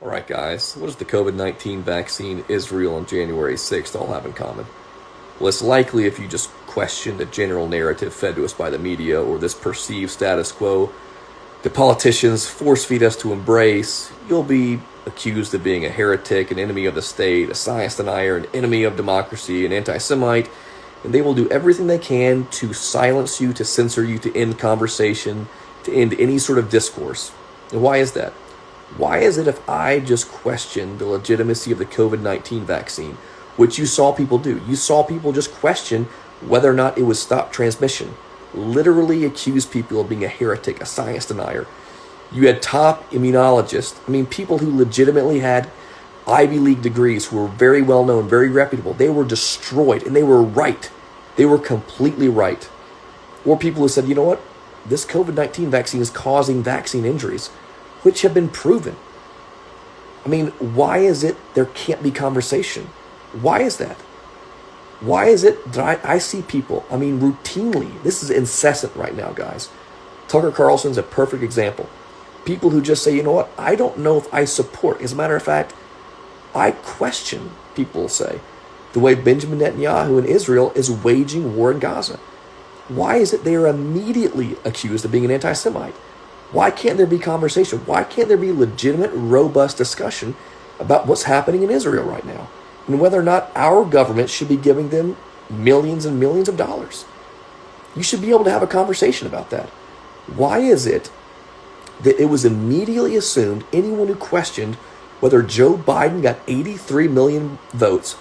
All right, guys, what does the COVID-19 vaccine, Israel, and January 6th all have in common? Well, it's likely if you just question the general narrative fed to us by the media or this perceived status quo the politicians force feed us to embrace, you'll be accused of being a heretic, an enemy of the state, a science denier, an enemy of democracy, an anti-Semite, and they will do everything they can to silence you, to censor you, to end conversation, to end any sort of discourse. And why is that? Why is it if I just question the legitimacy of the COVID-19 vaccine, which you saw people do? You saw people just question whether or not it would stop transmission. Literally accuse people of being a heretic, a science denier. You had top immunologists, people who legitimately had Ivy League degrees, who were very well known, very reputable. They were destroyed, and they were right. They were completely right. Or people who said, you know what? This COVID-19 vaccine is causing vaccine injuries, which have been proven. Why is it there can't be conversation? Why is that? Why is it that I see people, routinely, this is incessant right now, guys. Tucker Carlson's a perfect example. People who just say, you know what, I don't know if I support. As a matter of fact, I question, people say, the way Benjamin Netanyahu in Israel is waging war in Gaza. Why is it they are immediately accused of being an anti-Semite? Why can't there be conversation? Why can't there be legitimate, robust discussion about what's happening in Israel right now? And whether or not our government should be giving them millions and millions of dollars. You should be able to have a conversation about that. Why is it that it was immediately assumed anyone who questioned whether Joe Biden got 83 million votes,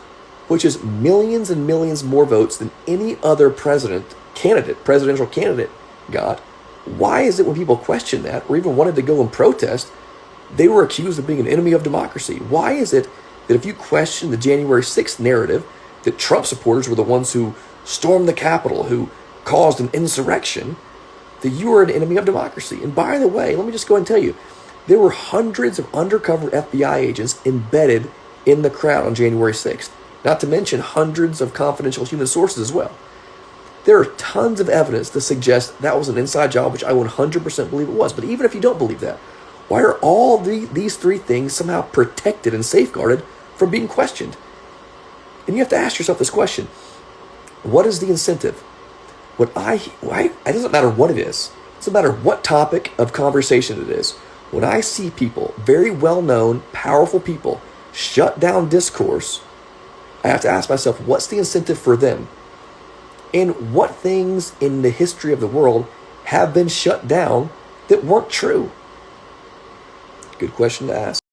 which is millions and millions more votes than any other presidential candidate got? Why is it when people questioned that or even wanted to go and protest, they were accused of being an enemy of democracy? Why is it that if you question the January 6th narrative, that Trump supporters were the ones who stormed the Capitol, who caused an insurrection, that you are an enemy of democracy? And by the way, let me just go and tell you, there were hundreds of undercover FBI agents embedded in the crowd on January 6th, not to mention hundreds of confidential human sources as well. There are tons of evidence to suggest that was an inside job, which I 100% believe it was. But even if you don't believe that, why are all these three things somehow protected and safeguarded from being questioned? And you have to ask yourself this question. What is the incentive? It doesn't matter what it is. It doesn't matter what topic of conversation it is. When I see people, very well-known, powerful people, shut down discourse, I have to ask myself, what's the incentive for them? And what things in the history of the world have been shut down that weren't true? Good question to ask.